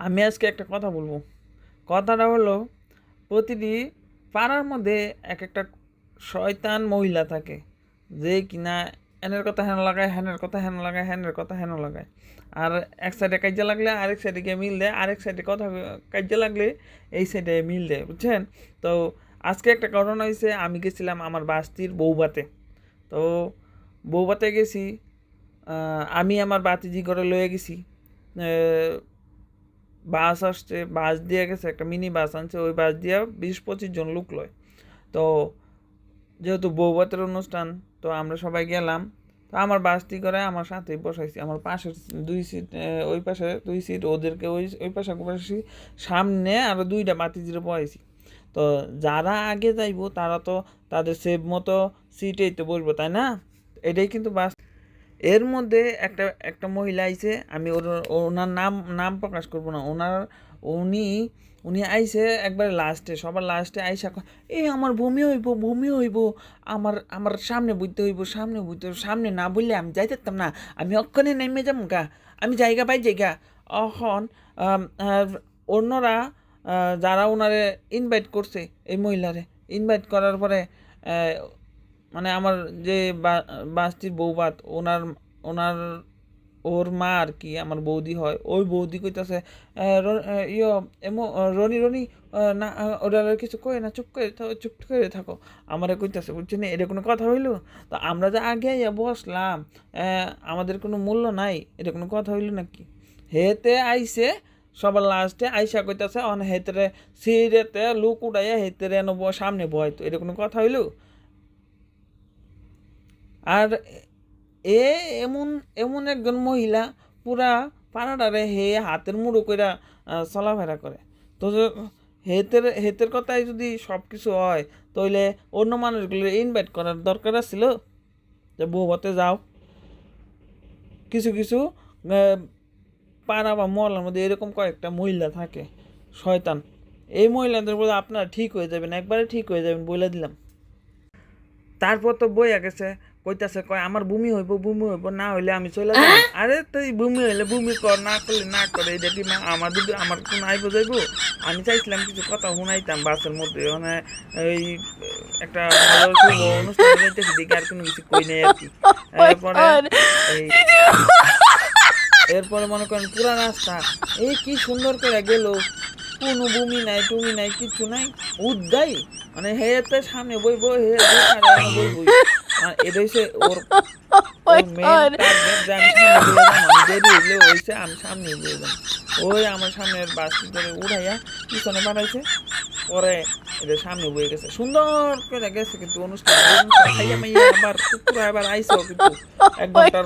আমি আজকে একটা কথা বলবো। কথাটা হলো, প্রতিটি পাড়ার মধ্যে এক একটা শয়তান মহিলা থাকে, যে কিনা এনের কথা হেন লাগায়, হ্যানের কথা হেন লাগায়, হ্যানের কথা হেন লাগায়। আর এক সাইডে কাজে লাগলে আরেক সাইডে গিয়ে মিল দেয়, আরেক সাইডে কথা কাজে লাগলে এই সাইডে মিল দেয়, বুঝছেন? তো আজকে একটা ঘটনা হয়েছে, আমি গেছিলাম আমার বাস্তির বউবাতে। তো বউবাতে গেছি, আমি আমার বাতিজি করে লয়ে গেছি। বাস আসছে, বাস দিয়ে গেছে, একটা মিনি বাস আনছে, ওই বাস দিয়ে 20-25 জন লোক লয়। তো যেহেতু বউভাতের অনুষ্ঠান, তো আমরা সবাই গেলাম। তো আমার বাসটি করে আমার সাথে বসাইছি, আমার পাশের 2 সিট, ওই পাশে 2 সিট ওদেরকে ওই ওই পাশে বসাইছি, সামনে আরও 2টা বাতিজিরে বসাইছি। তো যারা আগে যাইবো তারা তো তাদের সেভ মতো সিটেই তো বসবো, তাই না? এটাই কিন্তু বাস। এর মধ্যে একটা একটা মহিলা আইছে, আমি ওনার নাম নাম প্রকাশ করব না। উনি উনি আইছে একবারে লাস্টে, সবার লাস্টে আইসা আমার বমি হইব, বমি হইব, আমার আমার সামনে বুঝতে হইব, সামনে বুঝতে হইব, সামনে না বললে আমি যাইতাম না, আমি অক্ষণে নেমে যাম গা, আমি জায়গা পাই জায়গা। অখন আর অন্যরা যারা ওনারে ইনভাইট করছে, এই মহিলারে ইনভাইট করার পরে মানে আমার যে বাস্তির বউবাত, ওনার ওনার ওর মা আর কি, আমার বৌদি হয়, ওই বৌদি কইতাছে ইয়ো এমো রনি রনি, না ওরা কিছু কই না, চুপ করে থাকো, আমারে কইতাছে, বুঝছেন? এটা কোনো কথা হইলো? তো আমরা যে আগে বসলাম, আমাদের কোনো মূল্য নাই, এটা কোনো কথা হইলো নাকি? হেতে আইসে সবার লাস্টে আইসা কইতাছে অন হেতরে সিরেতে লুক উড়াইয়া হেতরে সামনে বয়, তো এটা কোনো কথা হইলো? আর এ এমন এমন একজন মহিলা, পুরা পাড়াটারে হে হাতের মুড়ো কইরা চলাফেরা করে। তো হেতের হেতের কথাই যদি সব কিছু হয়, তাহলে অন্য মানুষগুলো ইনভাইট করার দরকার ছিল যে বউভাতে যাও। কিছু কিছু পাড়া বা মহল্লার মধ্যে এরকম কয়েকটা মহিলা থাকে, শয়তান। এই মহিলাদের বলে আপনারা ঠিক হয়ে যাবেন, একবারে ঠিক হয়ে যাবেন বলে দিলাম। তারপর তো বইয়া গেছে, কইতাছে কয় আমার বমি হইব, বমি হইব, না হইলে আমি চলে যাব। আরে তুই বমি হইলে বমি কর, না করলে না করে, এটা কি আমার দুটো আমার কোন আইব যাইব? আমি চাইছিলাম কিছু কথা শুনাইতাম বাসের মধ্যে, মানে এই একটা ভালো শুভ অনুষ্ঠান যাইতেছি দেখি, আর কোনো কিছু কই নাই আর কি। এরপরে এই এরপরে মনে করেন পুরা রাস্তা এই কি সুন্দর করে গেল, কোনো বমি নাই, টুমি নাই, কিচ্ছু নাই, উদ্দাই। মানে হেতে সামনে বইব, হে বইবই। এটা হচ্ছে ওর ওর মেন টার্গেট, যে আমি সামনে বইয়ে যাম, আমি দেরি হইলে হয়েছে আমি সামনে বইয়ে যাম। ওই আমার সামনের বাসটি ধরে উঠাইয়া পিছনে পাঠাইছে, পরে এটা সামনে বয়ে গেছে, সুন্দর করে গেছে। কিন্তু অনুষ্ঠান খাইয়া মাইয়া আবার কুকুর আবার আইসেও, কিন্তু 1 ঘন্টার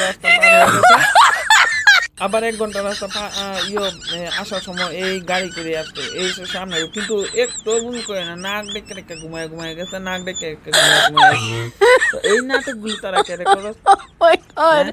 রাস্তা পার হয়ে গেছে। আবার 1 ঘন্টা রাস্তা আসার সময় এই গাড়ি করে আসছে, এই সামনে কিন্তু একটু বমি করে না, নাক ডেকে ডেকে ঘুমায় ঘুমায় গেছে, নাক ডেকে ডেকে ঘুমায় ঘুমায় আসছে। তো এই নাটকগুলো তারা কেন করে? হ্যাঁ,